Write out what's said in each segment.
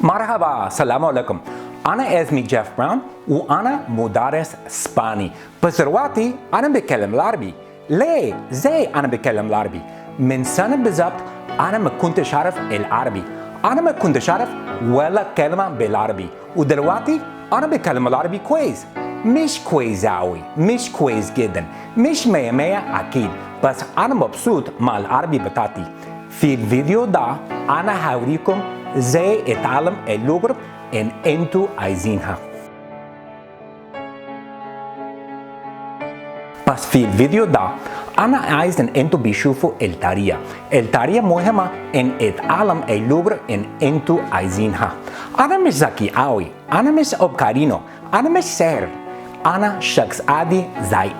مرحبا السلام عليكم. أنا اسمي جيف براون وأنا مدرس إسباني. بس دلوقتي أنا بتكلم العربي. ليه؟ زي أنا بتكلم العربي. من سنة بالظبط أنا ما كنتش أعرف العربي. أنا ما كنتش أعرف ولا كلمة بالعربي. ودلوقتي أنا بتكلم العربي كويس. مش كويس أوي، مش كويس جدا، مش مية مية أكيد. بس أنا مبسوط مع العربي بتاعتي. في الفيديو ده أنا هوريكم ازاي اتعلم اللغة اللي انتوا عايزينها. بس في الفيديو ده انا عايز ان انتوا بيشوفوا الطريقة مهمة ان اتعلم اللغة اللي انتوا عايزينها. انا مش ذكي قوي، انا مش اوكارينو، انا مش ساحر، انا شخص عادي زي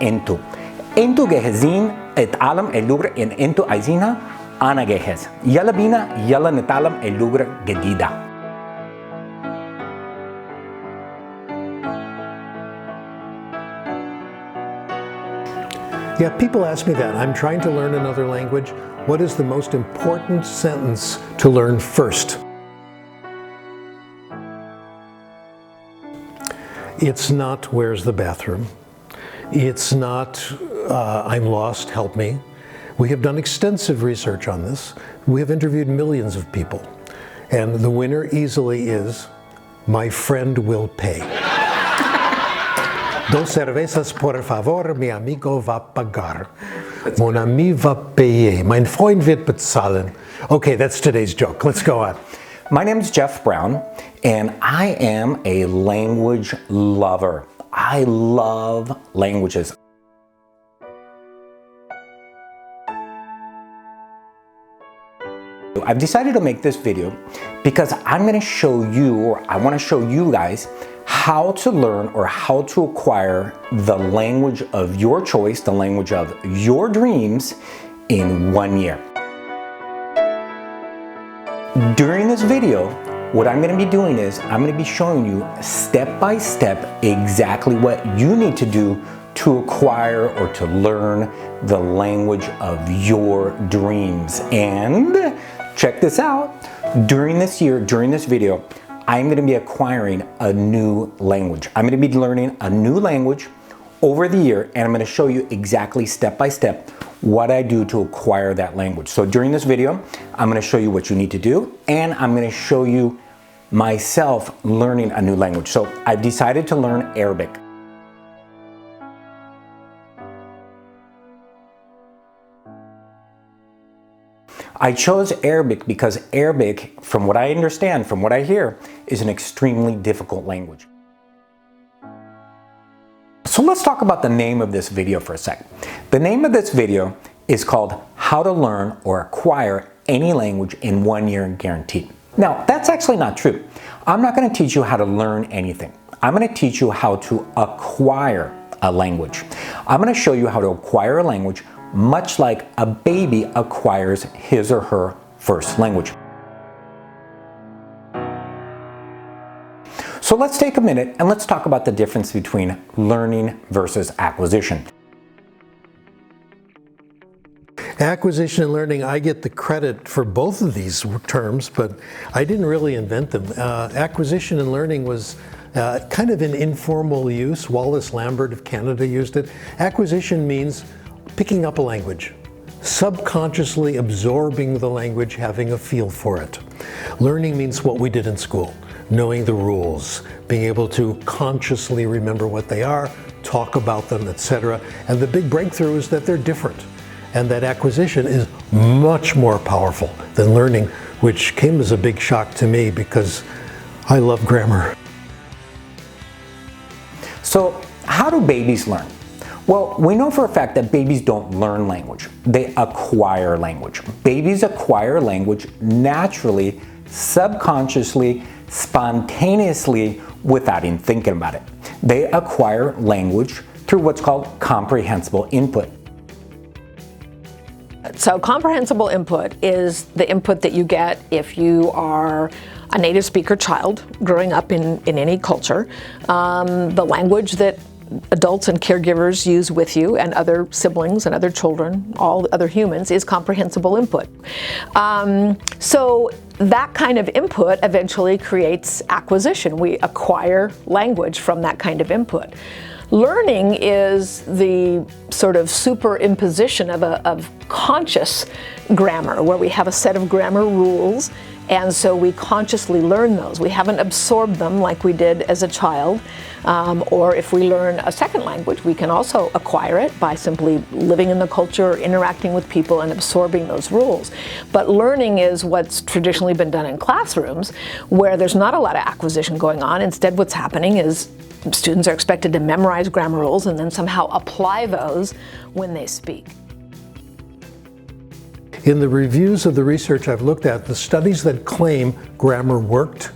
انتوا جاهزين اتعلم اللغة اللي انتوا عايزينها؟ أنا جاهز. يلا بينا، يلا نتعلم اللغة الجديدة. Yeah, people ask me that. I'm trying to learn another language. What is the most important sentence to learn first? It's not, where's the bathroom? It's not, I'm lost, help me. We have done extensive research on this. We have interviewed millions of people. And the winner easily is, my friend will pay. Dos cervezas por favor, mi amigo va pagar. Mon ami va payer. Mein Freund wird bezahlen. Okay, that's today's joke. Let's go on. My name is Jeff Brown, and I am a language lover. I love languages. I've decided to make this video because I'm going to show you, or I want to show you guys, how to learn or how to acquire the language of your choice, the language of your dreams in 1 year. During this video, what I'm going to be doing is I'm going to be showing you step by step exactly what you need to do to acquire or to learn the language of your dreams. And check this out, during this year, during this video, I'm going to be acquiring a new language. I'm going to be learning a new language over the year, and I'm going to show you exactly step by step what I do to acquire that language. So during this video, I'm going to show you what you need to do, and I'm going to show you myself learning a new language. So I've decided to learn Arabic. I chose Arabic because Arabic, from what I understand, from what I hear, is an extremely difficult language. So let's talk about the name of this video for a sec. The name of this video is called How to Learn or Acquire Any Language in 1 Year Guaranteed. Now, that's actually not true. I'm not going to teach you how to learn anything. I'm going to teach you how to acquire a language. I'm going to show you how to acquire a language much like a baby acquires his or her first language. So let's take a minute and let's talk about the difference between learning versus acquisition. Acquisition and learning, I get the credit for both of these terms, but I didn't really invent them. Acquisition and learning was kind of an informal use. Wallace Lambert of Canada used it. Acquisition means picking up a language, subconsciously absorbing the language, having a feel for it. Learning means what we did in school, knowing the rules, being able to consciously remember what they are, talk about them, etc. And the big breakthrough is that they're different, and that acquisition is much more powerful than learning, which came as a big shock to me because I love grammar. So how do babies learn? Well, we know for a fact that babies don't learn language, they acquire language. Babies acquire language naturally, subconsciously, spontaneously, without even thinking about it. They acquire language through what's called comprehensible input. So comprehensible input is the input that you get if you are a native speaker child growing up in any culture. The language that adults and caregivers use with you and other siblings and other children, all other humans, is comprehensible input. So that kind of input eventually creates acquisition. We acquire language from that kind of input. Learning is the sort of superimposition of conscious grammar, where we have a set of grammar rules, and so we consciously learn those. We haven't absorbed them like we did as a child, or if we learn a second language, we can also acquire it by simply living in the culture, interacting with people, and absorbing those rules. But learning is what's traditionally been done in classrooms, where there's not a lot of acquisition going on. Instead, what's happening is students are expected to memorize grammar rules and then somehow apply those when they speak. In the reviews of the research I've looked at, the studies that claim grammar worked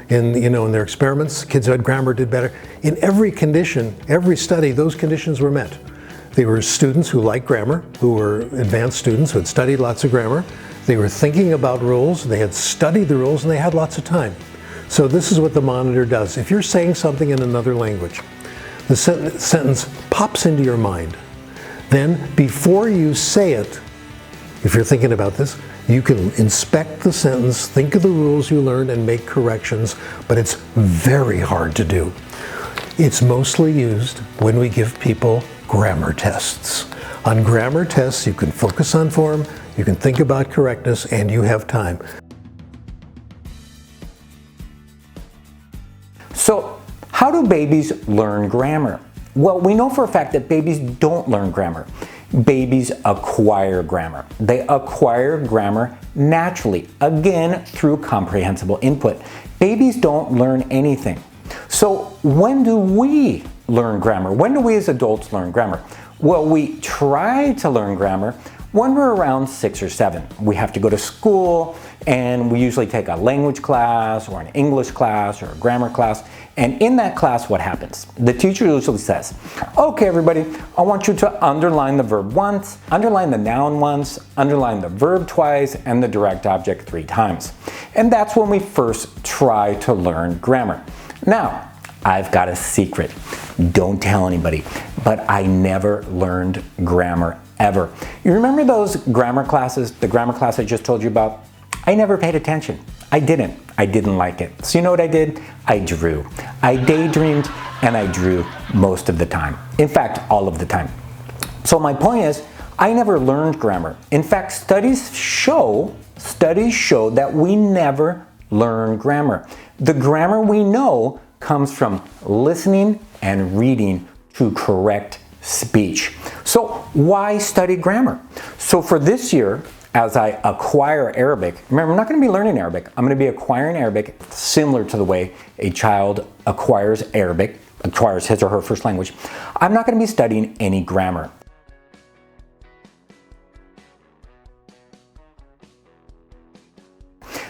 in their experiments, kids who had grammar did better. In every condition, every study, those conditions were met. They were students who liked grammar, who were advanced students who had studied lots of grammar. They were thinking about rules, they had studied the rules, and they had lots of time. So this is what the monitor does. If you're saying something in another language, the sentence pops into your mind. Then before you say it, if you're thinking about this, you can inspect the sentence, think of the rules you learned, and make corrections, but it's very hard to do. It's mostly used when we give people grammar tests. On grammar tests, you can focus on form, you can think about correctness, and you have time. So, how do babies learn grammar? Well, we know for a fact that babies don't learn grammar. Babies acquire grammar. They acquire grammar naturally, again, through comprehensible input. Babies don't learn anything. So, when do we learn grammar? When do we as adults learn grammar? Well, we try to learn grammar when we're around 6 or 7. We have to go to school, and we usually take a language class or an English class or a grammar class. And in that class, what happens? The teacher usually says, okay, everybody, I want you to underline the verb once, underline the noun once, underline the verb twice, and the direct object 3 times. And that's when we first try to learn grammar. Now, I've got a secret. Don't tell anybody, but I never learned grammar ever. You remember those grammar classes, the grammar class I just told you about? I never paid attention. I didn't like it. So you know what I did? I drew. I daydreamed and I drew most of the time. In fact, all of the time. So my point is, I never learned grammar. In fact, studies show that we never learn grammar. The grammar we know comes from listening and reading to correct speech. So why study grammar? So for this year, as I acquire Arabic, remember, I'm not going to be learning Arabic. I'm going to be acquiring Arabic similar to the way a child acquires Arabic, acquires his or her first language. I'm not going to be studying any grammar.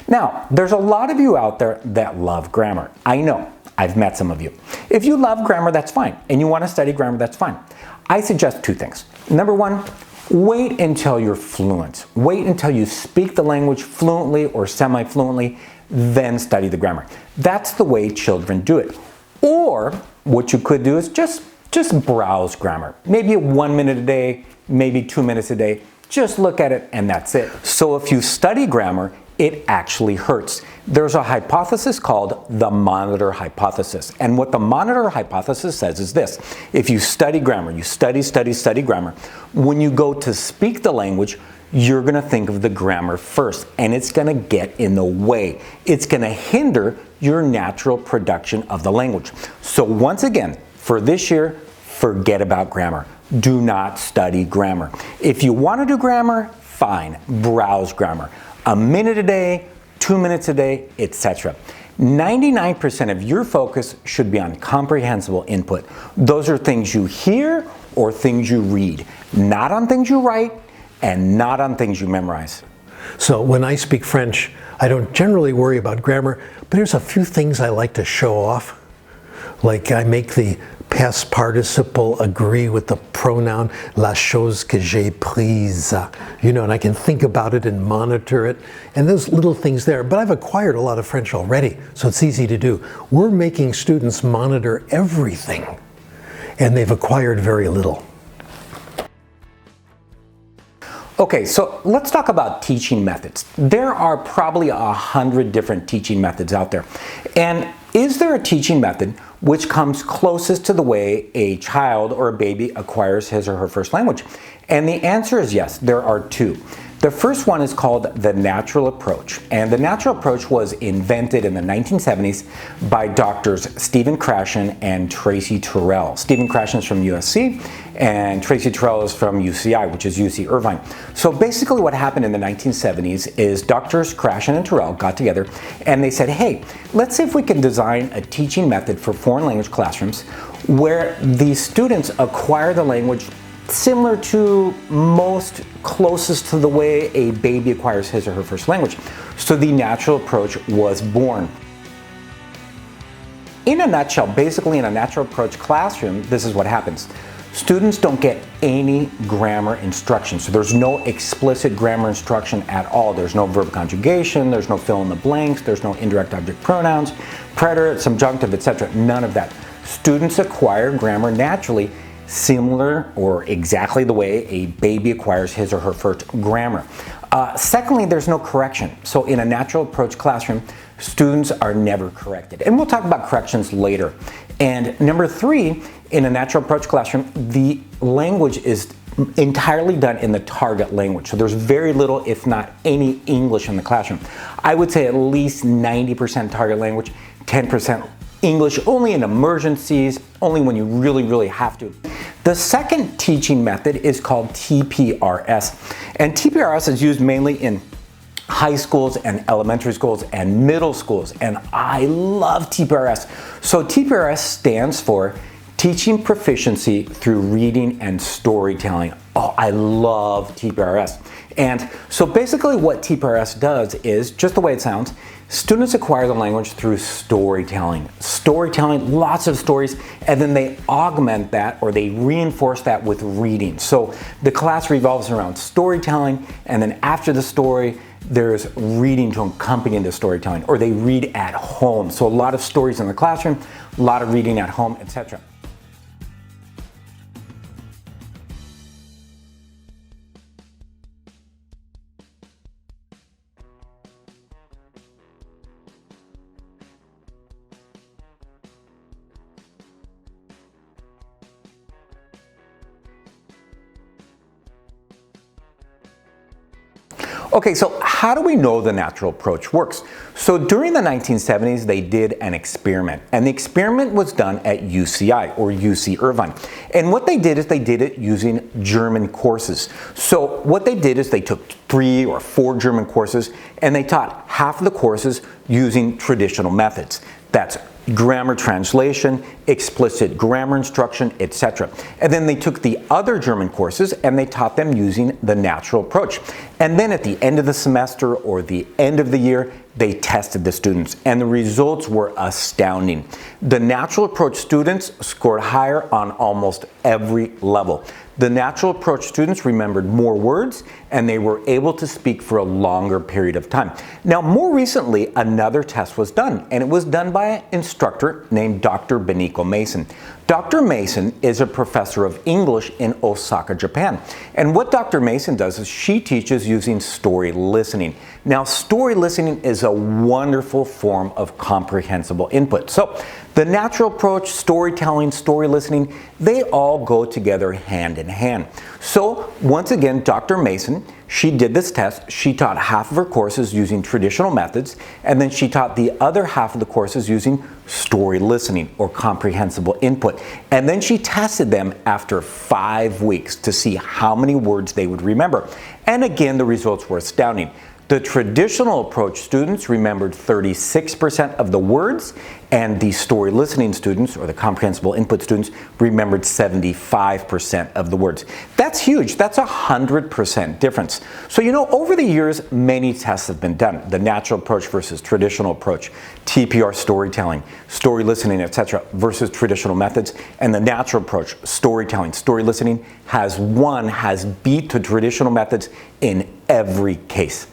Now, there's a lot of you out there that love grammar. I know. I've met some of you. If you love grammar, that's fine. And you want to study grammar, that's fine. I suggest 2 things. Number 1, wait until you're fluent. Wait until you speak the language fluently or semi-fluently, then study the grammar. That's the way children do it. Or what you could do is just browse grammar. Maybe 1 minute a day, maybe 2 minutes a day. Just look at it and that's it. So if you study grammar, it actually hurts. There's a hypothesis called the monitor hypothesis. And what the monitor hypothesis says is this: if you study grammar, you study grammar, when you go to speak the language, you're gonna think of the grammar first, and it's gonna get in the way. It's gonna hinder your natural production of the language. So once again, for this year, forget about grammar. Do not study grammar. If you wanna do grammar, fine, browse grammar. 1 minute a day, 2 minutes a day, etc. 99% of your focus should be on comprehensible input. Those are things you hear or things you read, not on things you write and not on things you memorize. So when I speak French, I don't generally worry about grammar, but there's a few things I like to show off. Like I make the past participle agree with the pronoun la chose que j'ai prise, and I can think about it and monitor it, and those little things there. But I've acquired a lot of French already, so it's easy to do. We're making students monitor everything, and they've acquired very little. Okay, so let's talk about teaching methods. There are probably 100 different teaching methods out there. And is there a teaching method which comes closest to the way a child or a baby acquires his or her first language? And the answer is yes, there are two. The first one is called the natural approach, and the natural approach was invented in the 1970s by doctors Stephen Krashen and Tracy Terrell. Stephen Krashen is from USC, and Tracy Terrell is from UCI, which is UC Irvine. So basically what happened in the 1970s is doctors Krashen and Terrell got together and they said, hey, let's see if we can design a teaching method for foreign language classrooms where the students acquire the language similar to most closest to the way a baby acquires his or her first language. So the natural approach was born. In a nutshell, basically in a natural approach classroom, this is what happens. Students don't get any grammar instruction. So there's no explicit grammar instruction at all. There's no verb conjugation, there's no fill in the blanks, there's no indirect object pronouns, preterite, subjunctive, etc. None of that. Students acquire grammar naturally, similar or exactly the way a baby acquires his or her first grammar. Secondly, there's no correction. So in a natural approach classroom, students are never corrected. And we'll talk about corrections later. And number three, in a natural approach classroom, the language is entirely done in the target language. So there's very little, if not any, English in the classroom. I would say at least 90% target language, 10% English only in emergencies, only when you really, really have to. The second teaching method is called TPRS. And TPRS is used mainly in high schools and elementary schools and middle schools. And I love TPRS. So TPRS stands for Teaching Proficiency Through Reading and Storytelling. Oh, I love TPRS. And so basically what TPRS does is, just the way it sounds, students acquire the language through storytelling. Storytelling, lots of stories, and then they augment that or they reinforce that with reading. So the class revolves around storytelling, and then after the story, there's reading to accompany the storytelling, or they read at home. So a lot of stories in the classroom, a lot of reading at home, etc. Okay, so how do we know the natural approach works? So during the 1970s, they did an experiment, and the experiment was done at UCI, or UC Irvine. And what they did is they did it using German courses. So what they did is they took 3 or 4 German courses, and they taught half of the courses using traditional methods. That's grammar translation, explicit grammar instruction, etc. And then they took the other German courses and they taught them using the natural approach. And then at the end of the semester or the end of the year, they tested the students, and the results were astounding. The natural approach students scored higher on almost every level. The natural approach students remembered more words, and they were able to speak for a longer period of time. Now, more recently, another test was done, and it was done by an instructor named Dr. Beniko Mason. Dr. Mason is a professor of English in Osaka, Japan. And what Dr. Mason does is she teaches using story listening. Now, story listening is a wonderful form of comprehensible input. So, the natural approach, storytelling, story listening, they all go together hand in hand. So, once again, Dr. Mason, she did this test. She taught half of her courses using traditional methods, and then she taught the other half of the courses using story listening or comprehensible input. And then she tested them after 5 weeks to see how many words they would remember. And again, the results were astounding. The traditional approach students remembered 36% of the words, and the story listening students, or the comprehensible input students, remembered 75% of the words. That's huge. That's 100% difference. So, you know, over the years, many tests have been done. The natural approach versus traditional approach, TPR storytelling, story listening, etc., versus traditional methods. And the natural approach, storytelling, story listening, has beat to traditional methods in every case.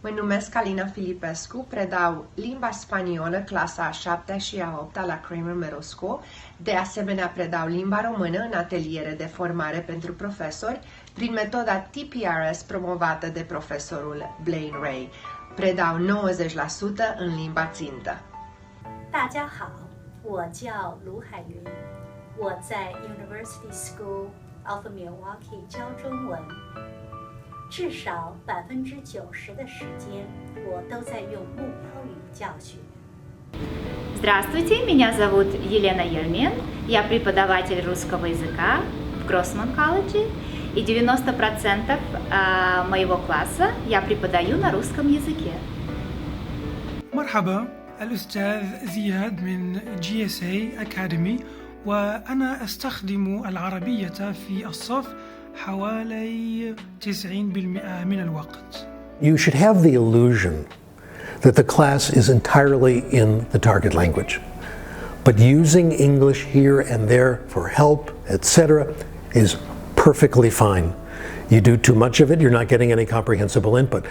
Mă numesc Alina Filipescu, predau limba spaniolă clasa a 7-a și a 8-a la Kramer Middle School. De asemenea, predau limba română în ateliere de formare pentru profesori prin metoda TPRS promovată de profesorul Blaine Ray. Predau 90% în limba țintă. 大家好，我叫卢海云，我在 University School of Milwaukee 教中文。至少90%的时间，我都在用目标语教学。 Здравствуйте, меня зовут Елена Ермин, я преподаватель русского языка в Гроссман колледже, и 90% моего класса я преподаю на русском языке. مرحبا، الأستاذ زياد من GSA Academy، وأنا أستخدم العربية في الصف حوالي 90% من الوقت. You should have the illusion that the class is entirely in the target language. But using English here and there for help, etc., is perfectly fine. You do too much of it, you're not getting any comprehensible input.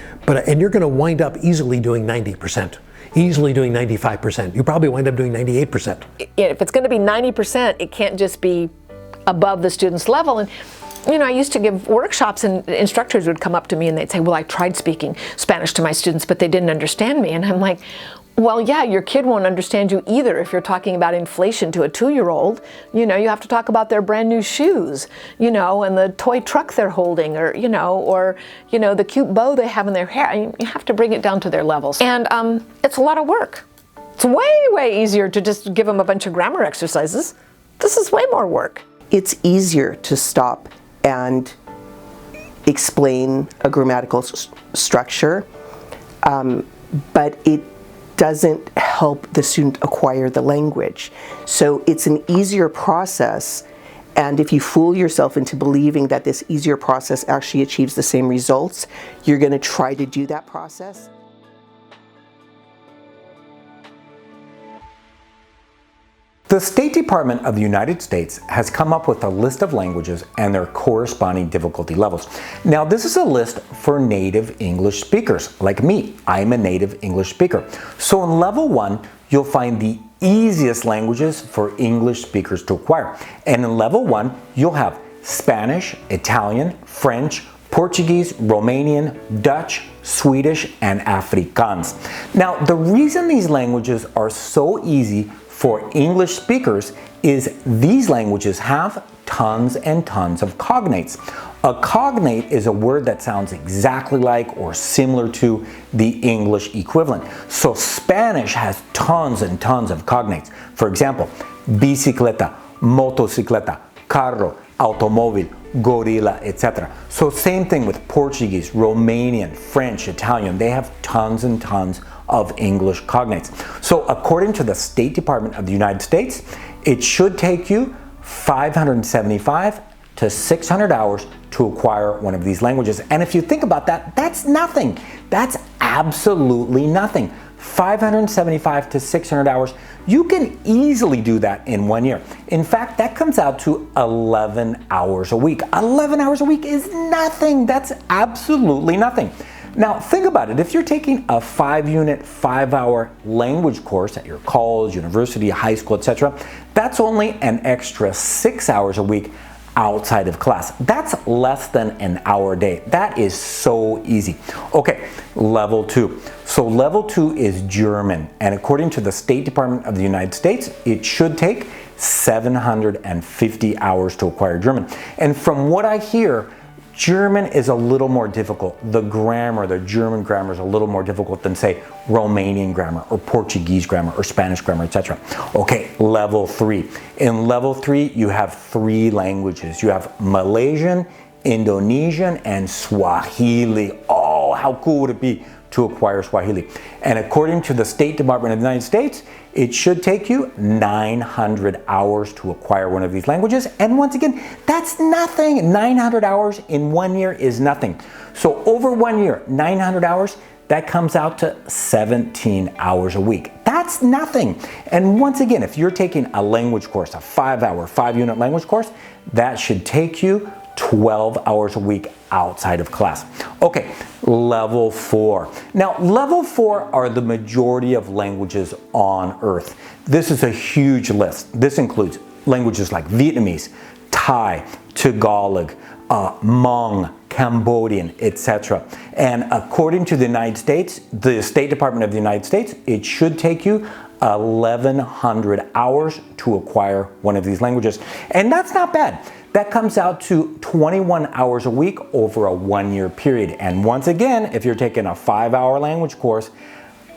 And you're going to wind up easily doing 90%, easily doing 95%. You probably wind up doing 98%. If it's going to be 90%, it can't just be above the student's level. And you know, I used to give workshops and instructors would come up to me and they'd say, well, I tried speaking Spanish to my students, but they didn't understand me. And I'm like, well, yeah, your kid won't understand you either if you're talking about inflation to a 2-year-old. You know, you have to talk about their brand new shoes, you know, and the toy truck they're holding, or, you know, the cute bow they have in their hair. I mean, you have to bring it down to their levels. And it's a lot of work. It's way, way easier to just give them a bunch of grammar exercises. This is way more work. It's easier to stop and explain a grammatical structure, but it doesn't help the student acquire the language. So it's an easier process, and if you fool yourself into believing that this easier process actually achieves the same results, you're going to try to do that process. The State Department of the United States has come up with a list of languages and their corresponding difficulty levels. Now, this is a list for native English speakers, like me. I'm a native English speaker. So in level 1, you'll find the easiest languages for English speakers to acquire. And in level 1, you'll have Spanish, Italian, French, Portuguese, Romanian, Dutch, Swedish, and Afrikaans. Now, the reason these languages are so easy for English speakers is these languages have tons and tons of cognates. A cognate is a word that sounds exactly like or similar to the English equivalent. So Spanish has tons and tons of cognates. For example, bicicleta, motocicleta, carro, automóvil, gorilla, etc. So same thing with Portuguese, Romanian, French, Italian. They have tons and tons of English cognates. So according to the State Department of the United States, it should take you 575 to 600 hours to acquire one of these languages. And if you think about that, that's nothing. That's absolutely nothing. 575 to 600 hours, you can easily do that in 1 year. In fact, that comes out to 11 hours a week. 11 hours a week is nothing. That's absolutely nothing. Now, think about it. If you're taking a 5-unit, 5-hour language course at your college, university, high school, etc., that's only an extra 6 hours a week outside of class. That's less than an hour a day. That is so easy. Okay, level 2. So level 2 is German, and according to the State Department of the United States, it should take 750 hours to acquire German. And from what I hear, German is a little more difficult. The grammar, the German grammar is a little more difficult than, say, Romanian grammar or Portuguese grammar or Spanish grammar, etc. Okay, level 3. In level 3, you have 3 languages. You have Malaysian, Indonesian, and Swahili. Oh, how cool would it be to acquire Swahili? And according to the State Department of the United States, it should take you 900 hours to acquire one of these languages. And once again, that's nothing. 900 hours in 1 year is nothing. So over 1 year, 900 hours, that comes out to 17 hours a week. That's nothing. And once again, if you're taking a language course, a 5-hour, 5-unit language course, that should take you 12 hours a week outside of class. Okay, level 4. Now, level 4 are the majority of languages on Earth. This is a huge list. This includes languages like Vietnamese, Thai, Tagalog, Hmong, Cambodian, etc. And according to the United States, the State Department of the United States, it should take you 1,100 hours to acquire one of these languages. And that's not bad. That comes out to 21 hours a week over a 1-year period. And once again, if you're taking a 5-hour language course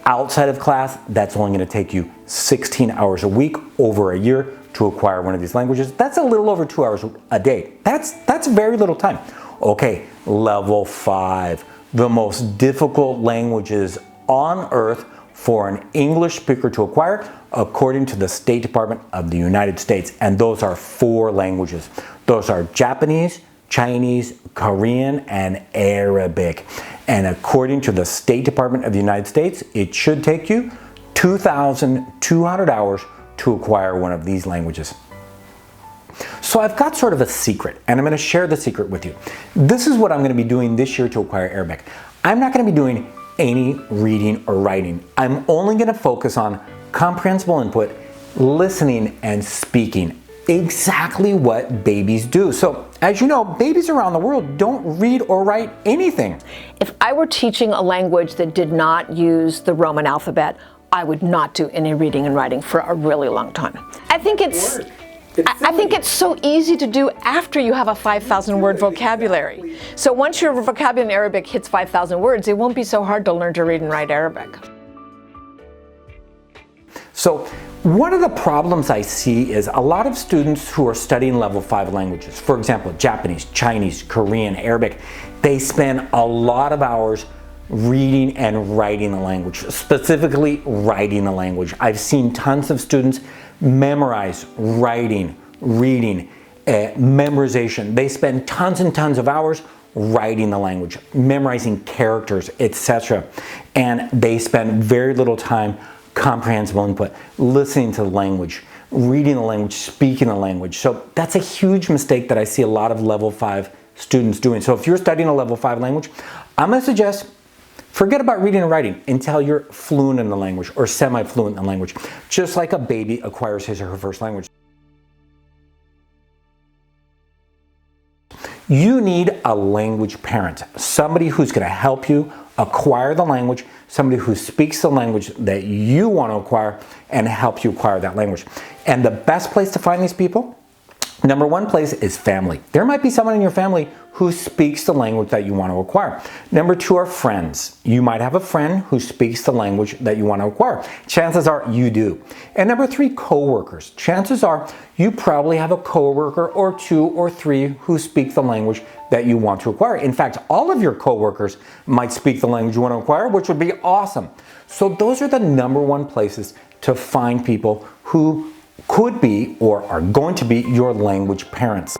outside of class, that's only going to take you 16 hours a week over a year to acquire one of these languages. That's a little over 2 hours a day. That's very little time. Okay, level 5, the most difficult languages on Earth for an English speaker to acquire, according to the State Department of the United States. And those are 4 languages. Those are Japanese, Chinese, Korean, and Arabic. And according to the State Department of the United States, it should take you 2,200 hours to acquire one of these languages. So I've got sort of a secret, and I'm going to share the secret with you. This is what I'm going to be doing this year to acquire Arabic. I'm not going to be doing any reading or writing. I'm only going to focus on comprehensible input, listening, and speaking. Exactly what babies do. So, as you know, babies around the world don't read or write anything. If I were teaching a language that did not use the Roman alphabet, I would not do any reading and writing for a really long time. I think it's so easy to do after you have a 5,000 word vocabulary. So once your vocabulary in Arabic hits 5,000 words, it won't be so hard to learn to read and write Arabic. So one of the problems I see is a lot of students who are studying level 5 languages, for example, Japanese, Chinese, Korean, Arabic, they spend a lot of hours reading and writing the language, specifically writing the language. I've seen tons of students memorize, writing, reading, memorization. They spend tons and tons of hours writing the language, memorizing characters, etc. And they spend very little time comprehensible input, listening to the language, reading the language, speaking the language. So that's a huge mistake that I see a lot of level 5 students doing. So if you're studying a level 5 language, I'm going to suggest forget about reading and writing until you're fluent in the language or semi-fluent in the language, just like a baby acquires his or her first language. You need a language parent, somebody who's going to help you acquire the language, somebody who speaks the language that you want to acquire and help you acquire that language. And the best place to find these people, number one place is family. There might be someone in your family who speaks the language that you want to acquire. Number 2 are friends. You might have a friend who speaks the language that you want to acquire. Chances are you do. And number 3, coworkers. Chances are you probably have a coworker or 2 or 3 who speak the language that you want to acquire. In fact, all of your coworkers might speak the language you want to acquire, which would be awesome. So those are the number 1 places to find people who could be or are going to be your language parents.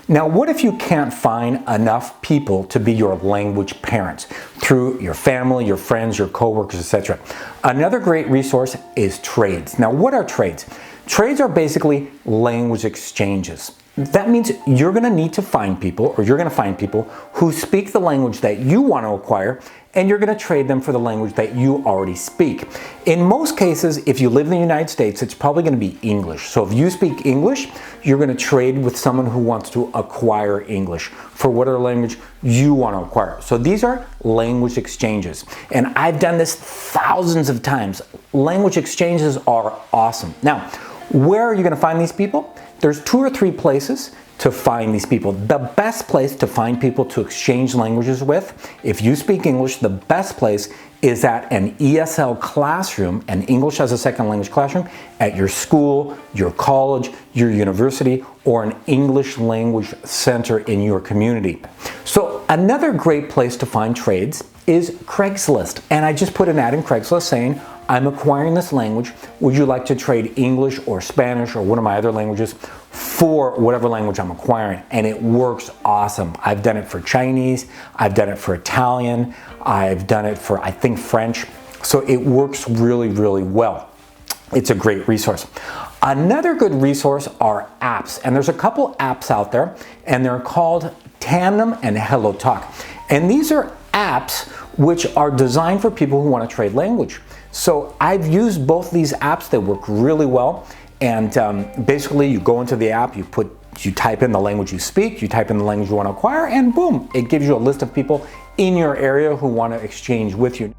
Now, what if you can't find enough people to be your language parents through your family, your friends, your coworkers, etc.? Another great resource is trades. Now, what are trades? Trades are basically language exchanges. That means you're going to need to find people, or you're going to find people who speak the language that you want to acquire, and you're going to trade them for the language that you already speak. In most cases, if you live in the United States, it's probably going to be English. So if you speak English, you're going to trade with someone who wants to acquire English for whatever language you want to acquire. So these are language exchanges. And I've done this thousands of times. Language exchanges are awesome. Now, where are you going to find these people? There's 2 or 3 places to find these people. The best place to find people to exchange languages with, if you speak English, the best place is at an ESL classroom, an English as a second language classroom, at your school, your college, your university, or an English language center in your community. So another great place to find trades is Craigslist. And I just put an ad in Craigslist saying, I'm acquiring this language. Would you like to trade English or Spanish or one of my other languages for whatever language I'm acquiring? And it works awesome. I've done it for Chinese. I've done it for Italian. I've done it for, I think, French. So it works really, really well. It's a great resource. Another good resource are apps, and there's a couple apps out there, and they're called Tandem and HelloTalk. And these are apps which are designed for people who want to trade language. So I've used both these apps. They work really well. And basically you go into the app, you type in the language you speak, you type in the language you want to acquire, and boom, it gives you a list of people in your area who want to exchange with you.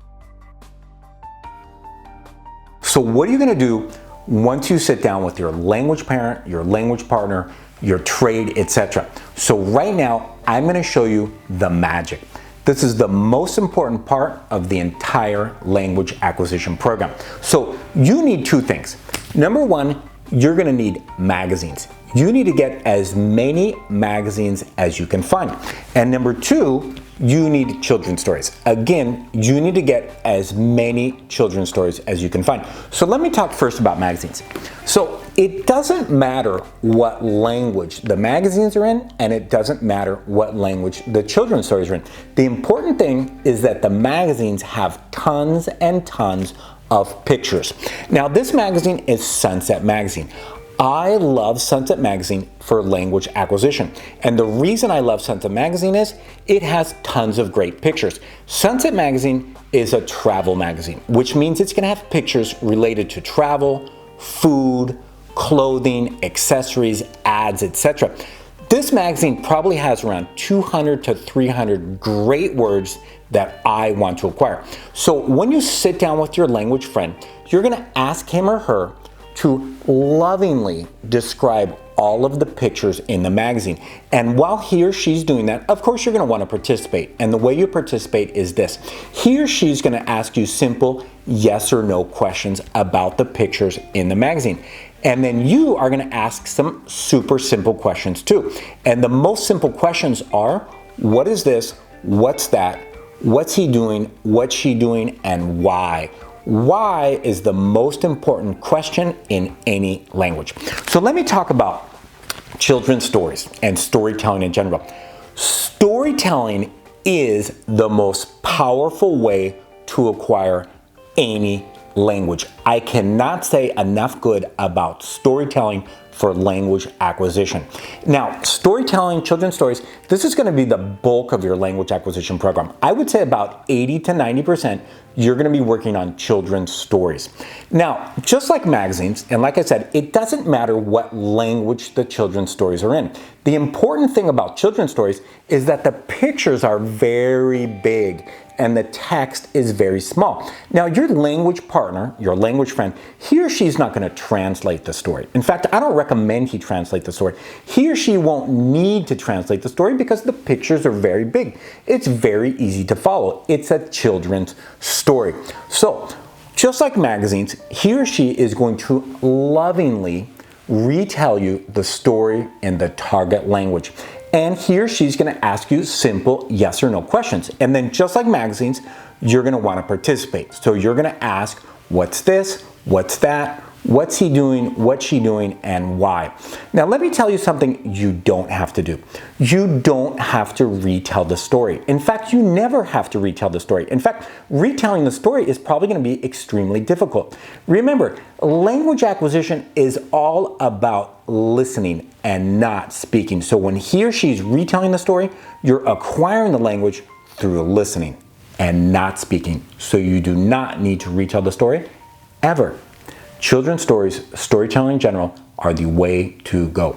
So what are you going to do once you sit down with your language parent, your language partner, your trade, etc.? So right now, I'm going to show you the magic. This is the most important part of the entire language acquisition program. So you need two things. Number one, you're going to need magazines. You need to get as many magazines as you can find. And number two, you need children's stories. Again, you need to get as many children's stories as you can find. So let me talk first about magazines. So it doesn't matter what language the magazines are in, and it doesn't matter what language the children's stories are in. The important thing is that the magazines have tons and tons of pictures. Now this magazine is Sunset Magazine. I love Sunset Magazine for language acquisition. And the reason I love Sunset Magazine is it has tons of great pictures. Sunset Magazine is a travel magazine, which means it's going to have pictures related to travel, food, clothing, accessories, ads, etc. This magazine probably has around 200 to 300 great words that I want to acquire. So when you sit down with your language friend, you're going to ask him or her to lovingly describe all of the pictures in the magazine. And while he or she's doing that, of course, you're going to want to participate. And the way you participate is this. He or she's going to ask you simple yes or no questions about the pictures in the magazine. And then you are going to ask some super simple questions too. And the most simple questions are, what is this? What's that? What's he doing? What's she doing? And why? Why is the most important question in any language. So let me talk about children's stories and storytelling in general. Storytelling is the most powerful way to acquire any language. I cannot say enough good about storytelling for language acquisition. Now, storytelling, children's stories, this is going to be the bulk of your language acquisition program. I would say about 80 to 90% you're going to be working on children's stories. Now, just like magazines, and like I said, it doesn't matter what language the children's stories are in. The important thing about children's stories is that the pictures are very big and the text is very small. Now, your language partner, your language friend, he or she's not going to translate the story. In fact, I don't recommend he translate the story. He or she won't need to translate the story because the pictures are very big. It's very easy to follow. It's a children's story. So, just like magazines, he or she is going to lovingly retell you the story in the target language. And he or she's going to ask you simple yes or no questions. And then just like magazines, you're going to want to participate. So you're going to ask, what's this? What's that? What's he doing? What's she doing? And why? Now let me tell you something you don't have to do. You don't have to retell the story. In fact, you never have to retell the story. In fact, retelling the story is probably going to be extremely difficult. Remember, language acquisition is all about listening and not speaking. So when he or she's retelling the story, you're acquiring the language through listening and not speaking. So you do not need to retell the story ever. Children's stories, storytelling in general, are the way to go.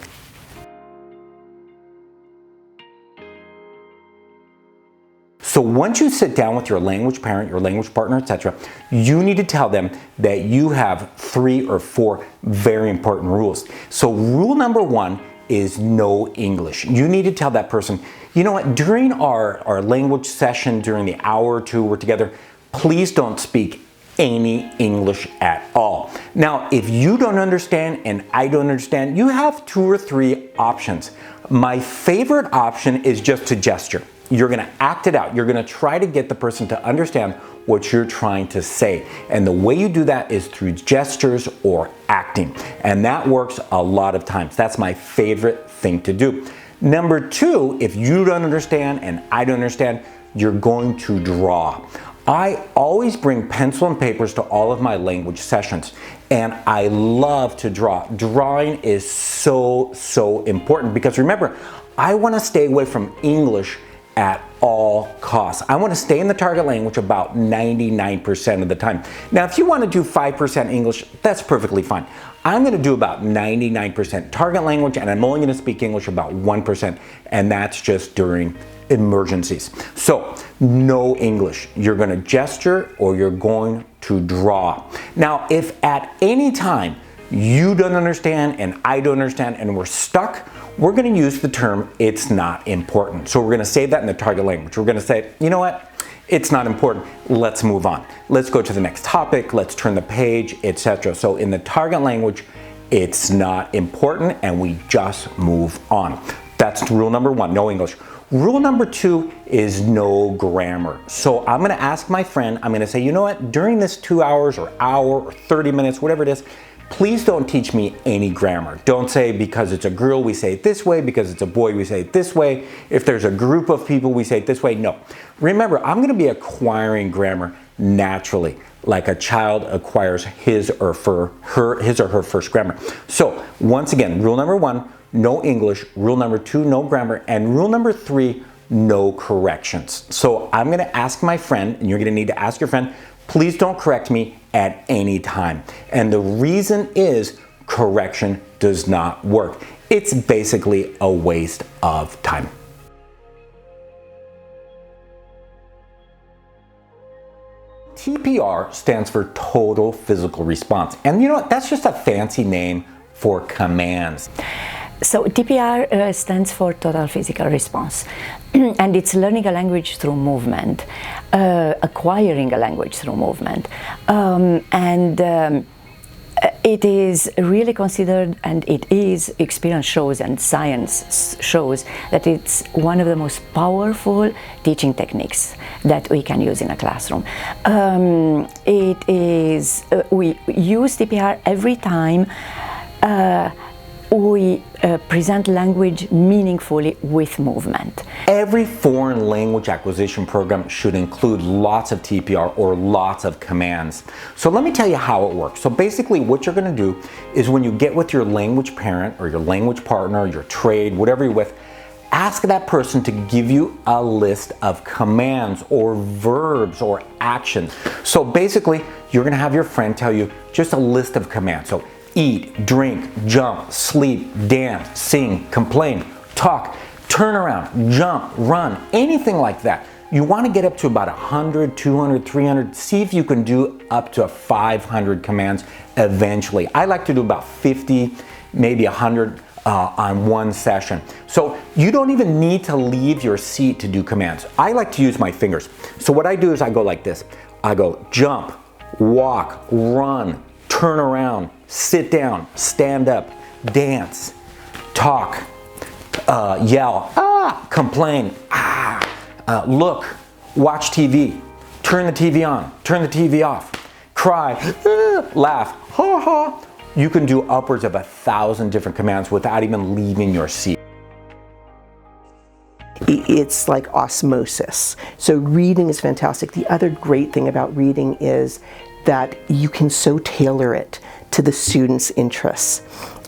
So once you sit down with your language parent, your language partner, etc., you need to tell them that you have 3 or 4 very important rules. So rule number 1 is no English. You need to tell that person, you know what, during our language session, during the hour or two we're together, please don't speak any English at all. Now, if you don't understand and I don't understand, you have 2 or 3 options. My favorite option is just to gesture. You're going to act it out. You're going to try to get the person to understand what you're trying to say. And the way you do that is through gestures or acting. And that works a lot of times. That's my favorite thing to do. Number 2, if you don't understand and I don't understand, you're going to draw. I always bring pencil and papers to all of my language sessions, and I love to draw. Drawing is so important because remember, I want to stay away from English at all costs. I want to stay in the target language about 99% of the time. Now, if you want to do 5% English, that's perfectly fine. I'm going to do about 99% target language, and I'm only going to speak English about 1%, and that's just during emergencies. So, no English. You're going to gesture or you're going to draw. Now, if at any time you don't understand and I don't understand and we're stuck, we're going to use the term "it's not important." So we're going to say that in the target language. We're going to say, you know what? It's not important. Let's move on. Let's go to the next topic. Let's turn the page, etc. So in the target language, it's not important, and we just move on. That's rule number 1, no English. Rule number 2 is no grammar. So I'm going to ask my friend, I'm going to say, you know what? During this 2 hours or hour or 30 minutes, whatever it is, please don't teach me any grammar. Don't say because it's a girl we say it this way, because it's a boy we say it this way. If there's a group of people we say it this way. No. Remember, I'm going to be acquiring grammar naturally, like a child acquires his or her first grammar. So once again, rule number 1, no English. Rule number 2, no grammar. And rule number 3, no corrections. So I'm going to ask my friend, and you're going to need to ask your friend, please don't correct me at any time. And the reason is correction does not work. It's basically a waste of time. TPR stands for total physical response. And you know what? That's just a fancy name for commands. So TPR stands for total physical response, and it's learning a language through movement, acquiring a language through movement, it is really considered, and it is, experience shows and science shows that it's one of the most powerful teaching techniques that we can use in a classroom. It is, we use TPR every time we present language meaningfully with movement. Every foreign language acquisition program should include lots of TPR or lots of commands. So let me tell you how it works. So basically what you're going to do is when you get with your language parent or your language partner, your trade, whatever you're with, ask that person to give you a list of commands or verbs or actions. So basically you're going to have your friend tell you just a list of commands. So eat, drink, jump, sleep, dance, sing, complain, talk, turn around, jump, run, anything like that. You want to get up to about 100, 200, 300. See if you can do up to 500 commands eventually. I like to do about 50, maybe 100 on one session. So you don't even need to leave your seat to do commands. I like to use my fingers. So what I do is I go like this. I go jump, walk, run, turn around, sit down, stand up, dance, talk, yell, complain, look, watch TV, turn the TV on, turn the TV off, cry, laugh, ha ha. You can do upwards of 1,000 different commands without even leaving your seat. It's like osmosis. So reading is fantastic. The other great thing about reading is that you can so tailor it to the student's interests.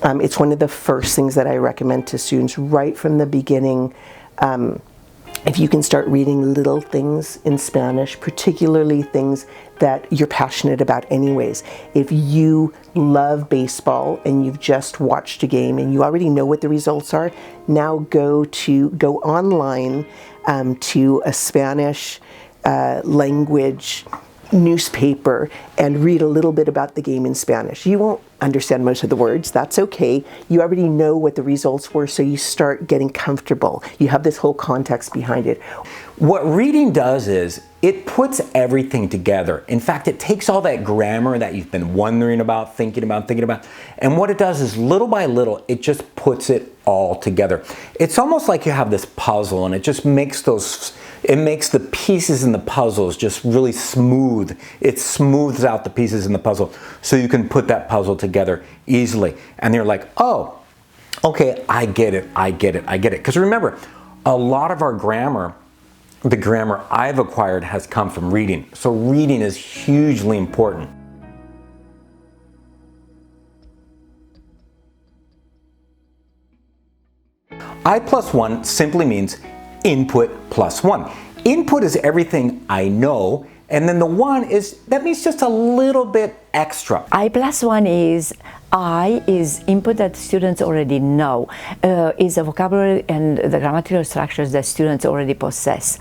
It's one of the first things that I recommend to students right from the beginning. If you can start reading little things in Spanish, particularly things that you're passionate about anyways. If you love baseball and you've just watched a game and you already know what the results are, now go online to a Spanish language newspaper and read a little bit about the game in Spanish. You won't understand most of the words. That's okay. You already know what the results were, so you start getting comfortable. You have this whole context behind it. What reading does is it puts everything together. In fact, it takes all that grammar that you've been wondering about, thinking about, and what it does is little by little, it just puts it all together. It's almost like you have this puzzle and it just makes the pieces in the puzzles just really smooth. It smooths out the pieces in the puzzle so you can put that puzzle together easily. And you're like, oh, okay, I get it. Because remember, a lot of our grammar the grammar I've acquired has come from reading. So reading is hugely important. I+1 simply means input plus 1. Input is everything I know, and then the 1 that means just a little bit extra. I+1 is input that students already know, is a vocabulary and the grammatical structures that students already possess.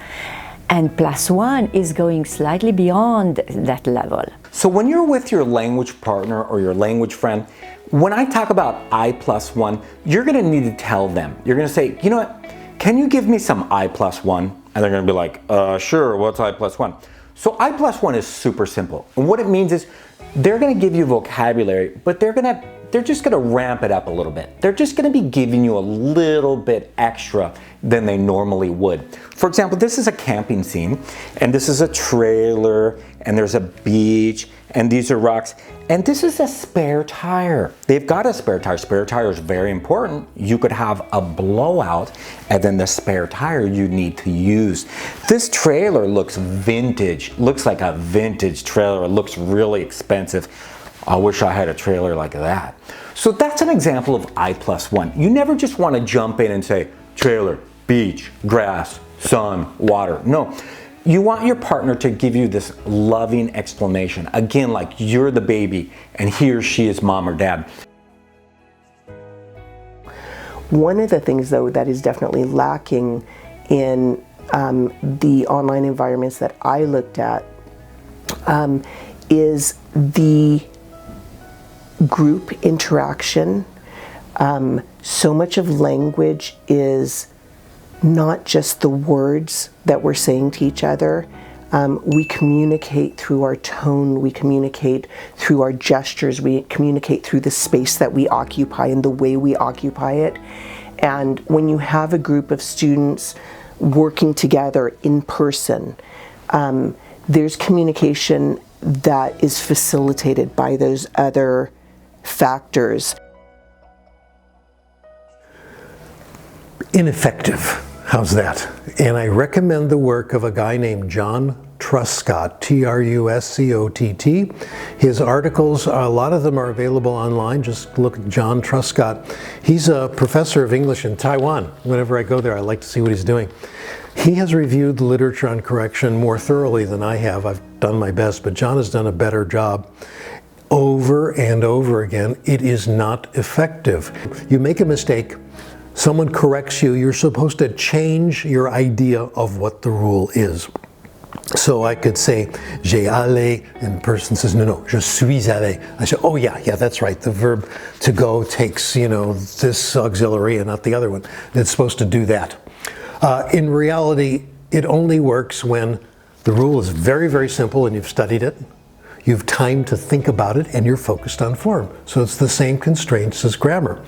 And +1 is going slightly beyond that level. So when you're with your language partner or your language friend, when I talk about I+1, you're gonna need to tell them. You're gonna say, you know what, can you give me some I+1? And they're gonna be like, sure, what's I+1? So I+1 is super simple. And what it means is they're gonna give you vocabulary, but they're just gonna ramp it up a little bit. They're just gonna be giving you a little bit extra than they normally would. For example, this is a camping scene, and this is a trailer, and there's a beach, and these are rocks, and this is a spare tire. They've got a spare tire. Spare tire is very important. You could have a blowout, and then the spare tire you need to use. This trailer looks vintage, looks like a vintage trailer. It looks really expensive. I wish I had a trailer like that. So that's an example of I+1. You never just want to jump in and say, trailer, beach, grass, sun, water. No, you want your partner to give you this loving explanation. Again, like you're the baby and he or she is mom or dad. One of the things, though, that is definitely lacking in the online environments that I looked at is the group interaction. So much of language is not just the words that we're saying to each other. We communicate through our tone, we communicate through our gestures, we communicate through the space that we occupy and the way we occupy it. And when you have a group of students working together in person, there's communication that is facilitated by those other factors. Ineffective. How's that? And I recommend the work of a guy named John Truscott, Truscott. His articles, a lot of them are available online. Just look at John Truscott. He's a professor of English in Taiwan. Whenever I go there, I like to see what he's doing. He has reviewed the literature on correction more thoroughly than I have. I've done my best, but John has done a better job. Over and over again, it is not effective. You make a mistake, someone corrects you, you're supposed to change your idea of what the rule is. So I could say, j'ai allé, and the person says, no, je suis allé. I say, oh yeah, that's right. The verb to go takes, this auxiliary and not the other one. It's supposed to do that. In reality, it only works when the rule is very, very simple and you've studied it. You've time to think about it and you're focused on form. So it's the same constraints as grammar.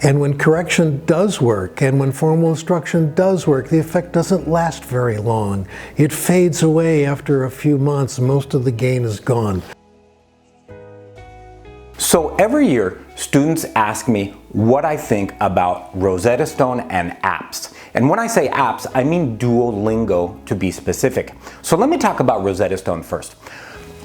And when correction does work and when formal instruction does work, the effect doesn't last very long. It fades away after a few months. Most of the gain is gone. So every year, students ask me what I think about Rosetta Stone and apps. And when I say apps, I mean Duolingo to be specific. So let me talk about Rosetta Stone first.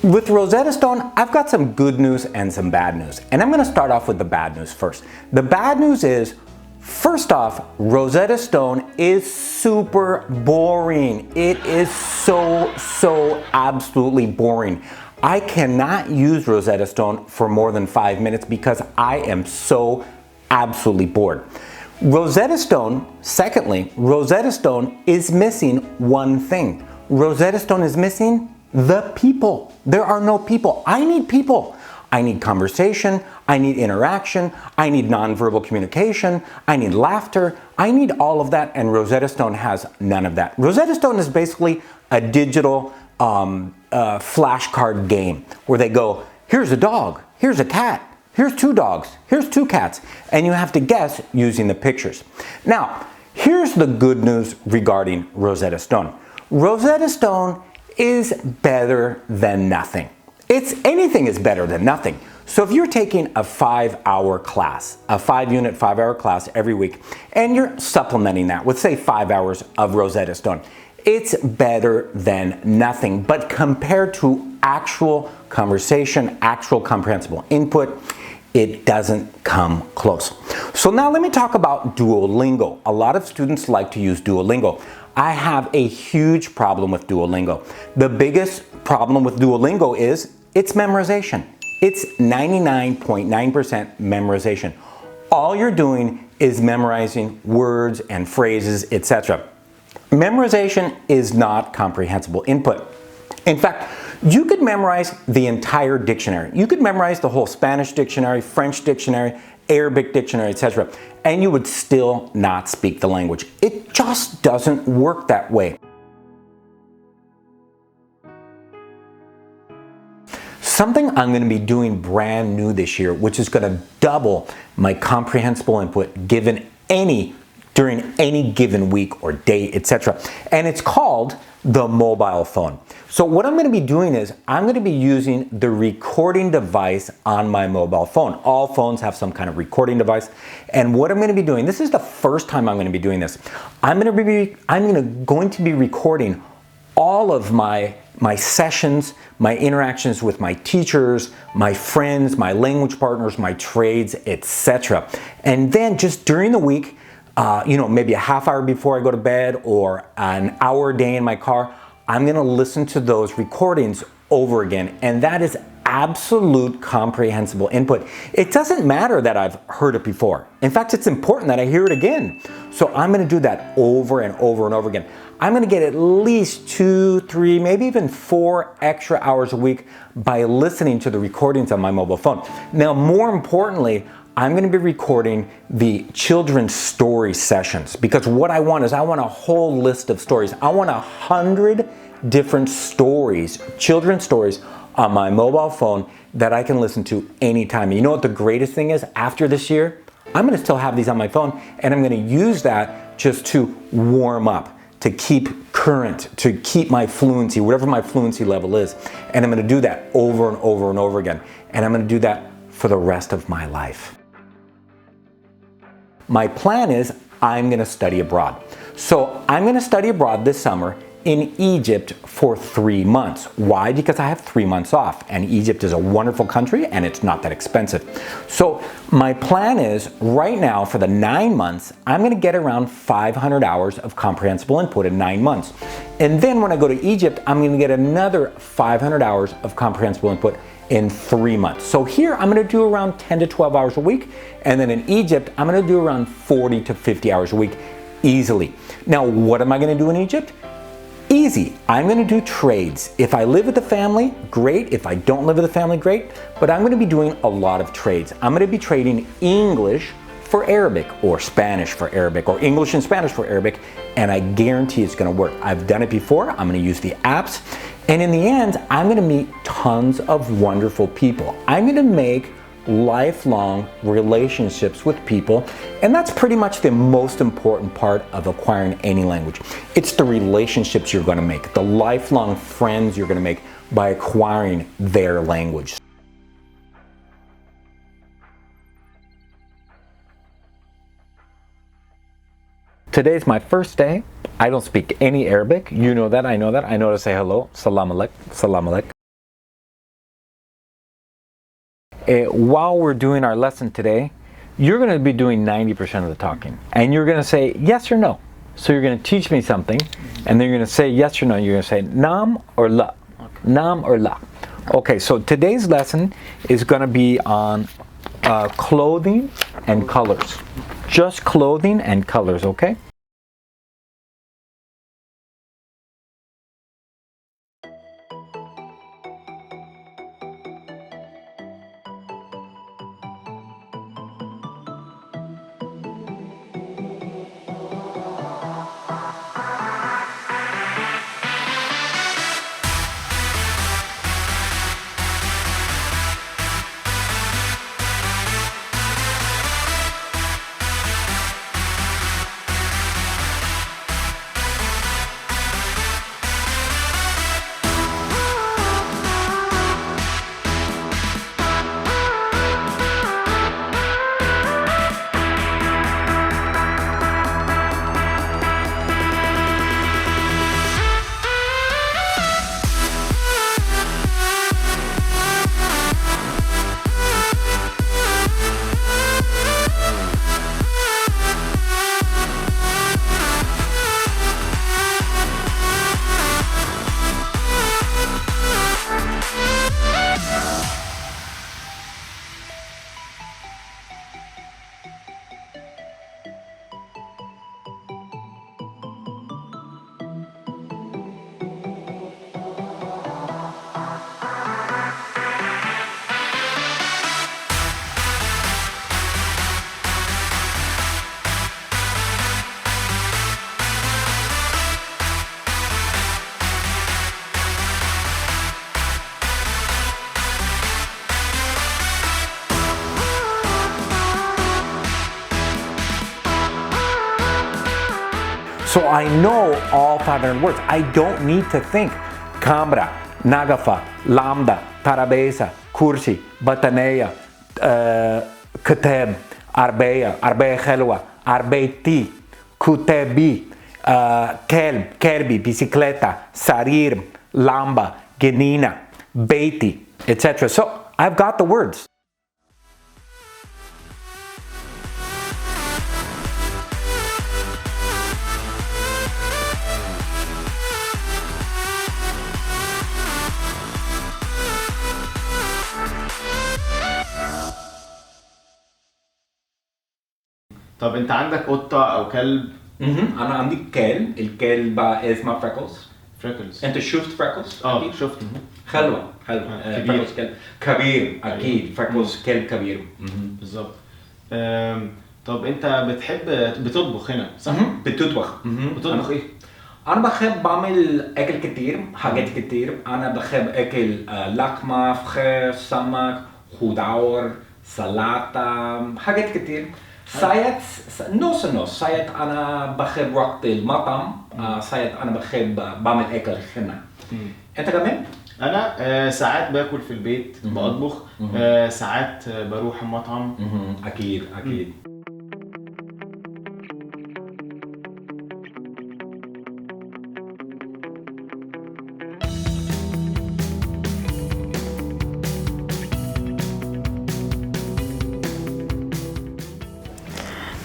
With Rosetta Stone, I've got some good news and some bad news. And I'm gonna start off with the bad news first. The bad news is, first off, Rosetta Stone is super boring. It is so absolutely boring. I cannot use Rosetta Stone for more than 5 minutes because I am so absolutely bored. Rosetta Stone, secondly, Rosetta Stone is missing one thing. Rosetta Stone is missing the people. There are no people. I need people. I need conversation, I need interaction, I need nonverbal communication, I need laughter, I need all of that, and Rosetta Stone has none of that. Rosetta Stone is basically a digital flashcard game where they go, here's a dog, here's a cat, here's two dogs, here's two cats, and you have to guess using the pictures. Now, here's the good news regarding Rosetta Stone. Rosetta Stone is better than nothing. Anything is better than nothing. So if you're taking a 5-hour class, a 5-unit, 5-hour class every week, and you're supplementing that with say 5 hours of Rosetta Stone, it's better than nothing. But compared to actual conversation, actual comprehensible input, it doesn't come close. So now let me talk about Duolingo. A lot of students like to use Duolingo. I have a huge problem with Duolingo. The biggest problem with Duolingo is its memorization. It's 99.9% memorization. All you're doing is memorizing words and phrases, etc. Memorization is not comprehensible input. In fact, you could memorize the entire dictionary. You could memorize the whole Spanish dictionary, French dictionary, Arabic dictionary, etc., and you would still not speak the language. It just doesn't work that way. Something I'm going to be doing brand new this year, which is going to double my comprehensible input during any given week or day, etc. And it's called the mobile phone. So what I'm going to be doing is I'm going to be using the recording device on my mobile phone. All phones have some kind of recording device. And what I'm going to be doing, this is the first time I'm going to be doing this. I'm going to be recording all of my sessions, my interactions with my teachers, my friends, my language partners, my trades, etc. And then just during the week, maybe a half hour before I go to bed or an hour a day in my car, I'm going to listen to those recordings over again. And that is absolute comprehensible input. It doesn't matter that I've heard it before. In fact, it's important that I hear it again. So I'm going to do that over and over and over again. I'm going to get at least 2, 3, maybe even 4 extra hours a week by listening to the recordings on my mobile phone. Now, more importantly, I'm going to be recording the children's story sessions, because what I want is I want a whole list of stories. I want 100 different stories, children's stories on my mobile phone that I can listen to anytime. You know what the greatest thing is? After this year, I'm going to still have these on my phone, and I'm going to use that just to warm up, to keep current, to keep my fluency, whatever my fluency level is. And I'm going to do that over and over and over again. And I'm going to do that for the rest of my life. My plan is I'm going to study abroad. So I'm going to study abroad this summer in Egypt for 3 months. Why? Because I have 3 months off, and Egypt is a wonderful country and it's not that expensive. So my plan is right now for the 9 months, I'm going to get around 500 hours of comprehensible input in 9 months. And then when I go to Egypt, I'm going to get another 500 hours of comprehensible input in 3 months. So here I'm going to do around 10 to 12 hours a week. And then in Egypt, I'm going to do around 40 to 50 hours a week easily. Now, what am I going to do in Egypt? Easy. I'm going to do trades. If I live with the family, great. If I don't live with the family, great. But I'm going to be doing a lot of trades. I'm going to be trading English for Arabic, or Spanish for Arabic, or English and Spanish for Arabic, and I guarantee it's going to work. I've done it before. I'm going to use the apps, and in the end, I'm going to meet tons of wonderful people. I'm going to make lifelong relationships with people, and that's pretty much the most important part of acquiring any language. It's the relationships you're going to make, the lifelong friends you're going to make by acquiring their language. Today's my first day. I don't speak any Arabic. You know that, I know that. I know to say hello. Salam alaikum. Salam alaikum. While we're doing our lesson today, you're going to be doing 90% of the talking. And you're going to say yes or no. So you're going to teach me something, and then you're going to say yes or no. You're going to say nam or la. Nam or la. Okay, so today's lesson is going to be on clothing and colors. Just clothing and colors, okay? So I know all 500 words. I don't need to think. Camera, nagafa, lambda, tarabesa, kursi, bataneya, كتاب, عربية حلوة, عربيتي, كتابي, كلب, كلبي, بيسيكليتا, سرير, لامبا, جنينة, بيتي, etc. So I've got the words. طب انت عندك قطة او كلب؟ أنا عندي كلب، الكلب اسمه فريكلز. فريكلز. أنت شفت فريكلز؟ اه شفت. حلوة كبير. فريكلز كلب كبير أكيد. فريكلز كلب كبير. بالظبط. طب انت بتحب بتطبخ هنا صح؟ بتطبخ. بتطبخ ايه؟ أنا بحب بعمل أكل كتير، حاجات كتير. أنا بحب أكل لحمة، فراخ، سمك، خضار، سلطة، حاجات كتير. ساعات نص نص، ساعات أنا بحب وقت المطعم، ساعات أنا بحب بعمل أكل هنا. أنت كمان؟ انا ساعات باكل في البيت بطبخ، ساعات بروح المطعم. أكيد أكيد.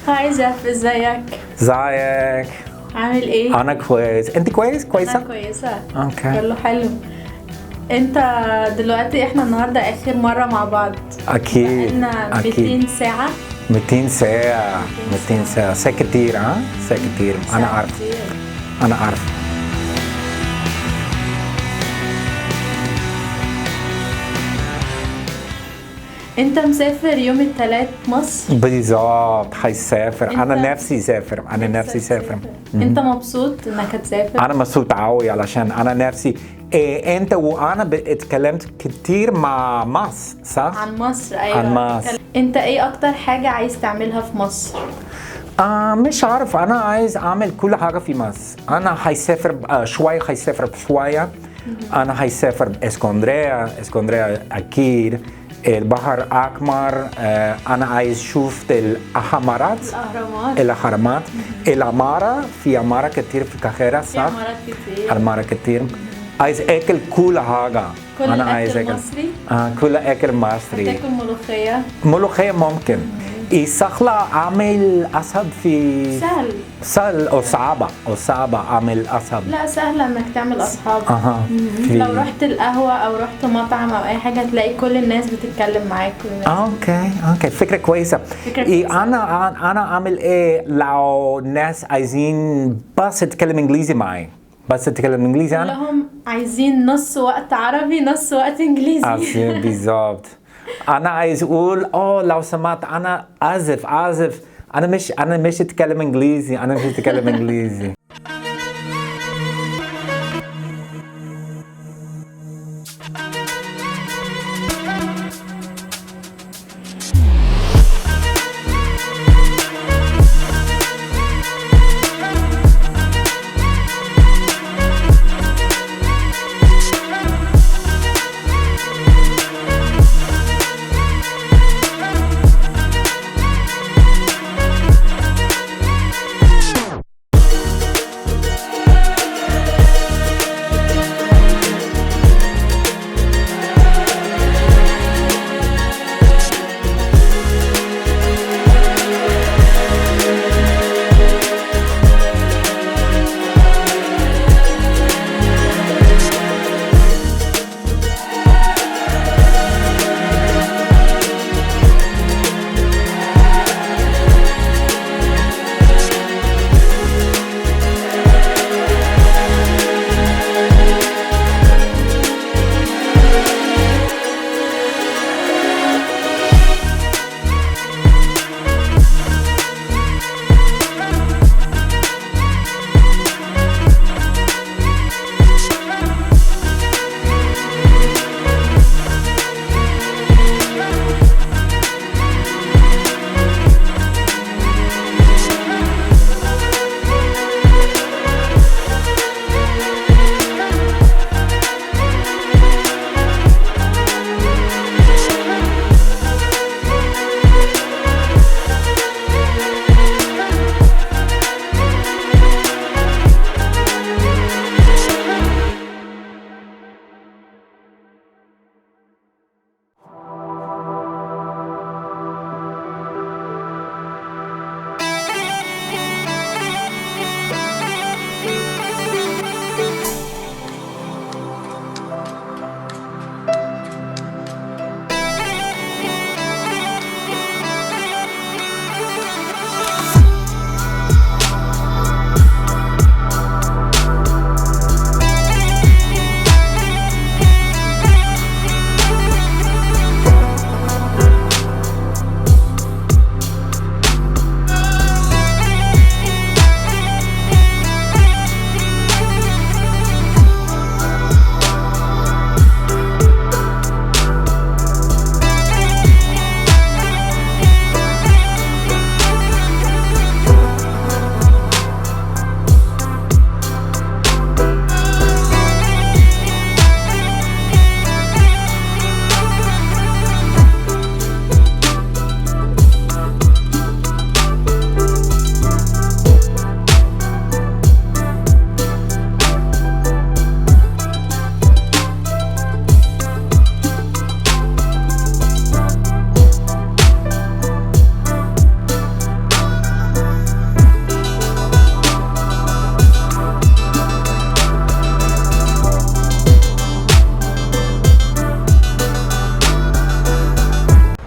هاي زف، ازيك؟ ازيك؟ عامل ايه؟ أنا كويس. أنت كويس؟ كويسة؟ انا كويسة. أوكي. كله حلو. انت دلوقتي احنا النهارده اخر مرة مع بعض. أكيد. بقالنا أكيد. 200 ساعة. 200 ساعة. 200 ساعة. ساعة كتير ها؟ ساعة كتير. أنا عارف. أنا عارف. انت مسافر يوم الثلاث مصر؟ بالظبط هيسافر. أنا أنت نفسي سافر. أنا نفسي سافر. انت مبسوط انك هتسافر؟ أنا مبسوط قوي علشان أنا نفسي أنت وأنا اتكلمت كتير مع مصر صح؟ عن مصر ايوه. عن مصر. انت ايه اكتر حاجة عايز تعملها في مصر؟ مش عارف. أنا عايز أعمل كل حاجة في مصر. أنا هيسافر شوية، هيسافر بشوية. أنا هيسافر اسكندرية أكيد. البحر الأحمر. أنا عايز أشوف الأهرامات. الأهرامات. العمارة، في عمارة كتير في القاهرة صح؟ في عمارات كتير. عمارة كتير. عايز أكل كل حاجة. كل أنا عايز اكل مصري؟ كل أكل مصري. هتاكل ملوخية؟ ملوخية ممكن. سهلة أعمل أصب في سهل أو صعبة أعمل أصب؟ لا سهلة انك تعمل اصحاب. لو رحت القهوة او رحت مطعم او اي حاجة هتلاقي كل الناس بتتكلم معاك. اوكي فكرة كويسة. انا اعمل ايه لو ناس عايزين بس تتكلم انجليزي معي؟ بس تتكلم انجليزي انا؟ كلهم عايزين نص وقت عربي نص وقت انجليزي. بالظبط. انا عايز اقول لو سمحت انا اسف انا مش اتكلم انجليزي.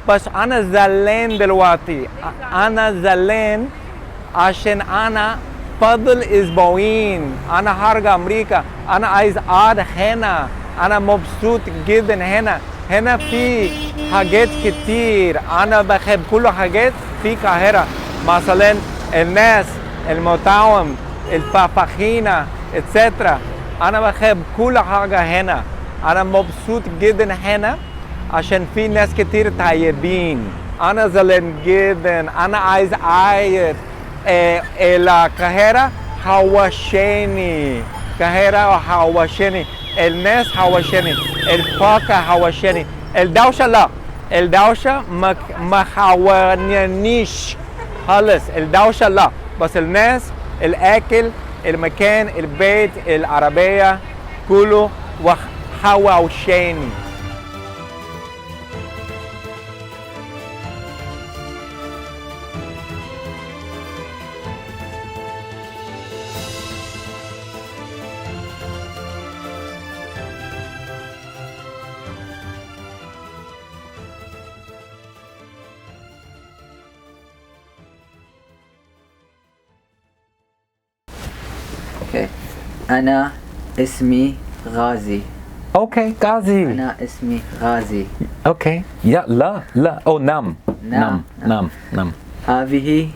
بس أنا زعلان دلوقتي. أنا زعلان عشان أنا فاضل أسبوعين أنا هرجع أمريكا. أنا عايز أقعد هنا. أنا مبسوط جدا هنا. هنا في حاجات كتير. أنا بحب كل حاجات في القاهرة، مثلا الناس، المطاعم، الفخفخينة etc. أنا بحب كل حاجة هنا. أنا مبسوط جدا هنا عشان في ناس كتير طيبين. أنا زعلان جدا. أنا عايز أعيط. القاهرة حوشاني. القاهرة حوشاني. الناس حوشاني. الفاكهة حوشاني. الدوشة لا. الدوشة ما حوانيش خالص. الدوشة لا، بس الناس، الأكل، المكان، البيت، العربية، كله حوشاني. أنا اسمي غازي. Okay, غازي. أنا اسمي غازي. Okay. يا لا لا. Oh, نعم. نعم. هذه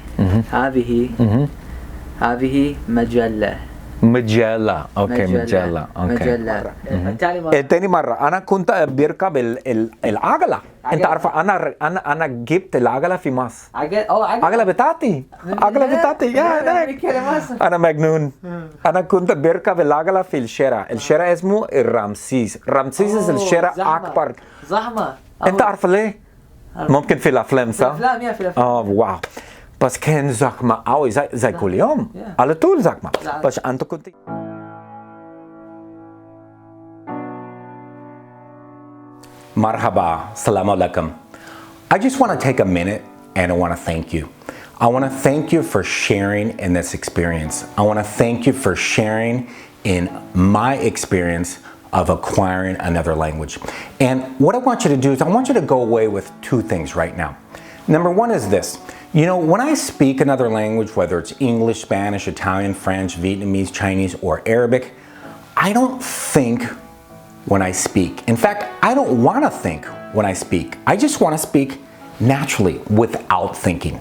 مجلة. مجلة. اوكي مجلة. اوكي. تاني مرة أنا كنت بركب العجلة. أنت عارفة أنا جبت العجلة في مصر. عجلة بتاعتي. عجلة بتاعتي. يا أنا مجنون. أنا كنت بركب العجلة في الشارع. الشارع اسمه رمسيس. رمسيس الشارع أكبر. زحمة. أنت عارفة ليه؟ ممكن في الأفلام صح؟ في الأفلام. واو. بس كان زحمة قوي زي كل يوم. على طول زحمة. بس أنت كنت Marhaba, Assalamu alaikum. I just want to take a minute and I want to thank you. I want to thank you for sharing in this experience. I want to thank you for sharing in my experience of acquiring another language. And what I want you to do is I want you to go away with two things right now. Number one is this. You know, when I speak another language, whether it's English, Spanish, Italian, French, Vietnamese, Chinese, or Arabic, I don't think when I speak. In fact, I don't want to think when I speak. I just want to speak naturally without thinking.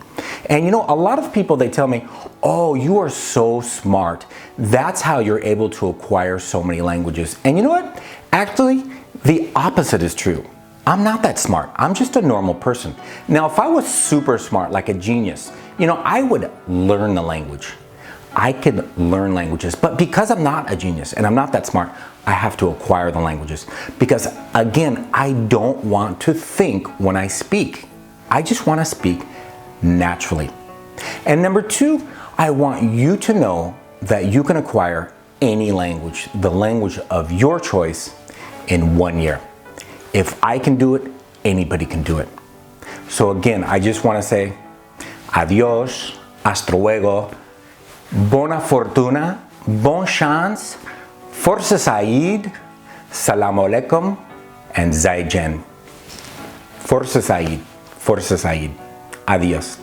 And you know, a lot of people, they tell me, oh, you are so smart. That's how you're able to acquire so many languages. And you know what? Actually, the opposite is true. I'm not that smart. I'm just a normal person. Now, if I was super smart, like a genius, you know, I would learn the language. I could learn languages, but because I'm not a genius and I'm not that smart, I have to acquire the languages. Because again, I don't want to think when I speak. I just want to speak naturally. And number two, I want you to know that you can acquire any language, the language of your choice, in 1 year. If I can do it, anybody can do it. So again, I just want to say, adios, hasta luego, buona fortuna, bon chance, forza Said, salam alaikum, and zaijen. Forza Said, adios.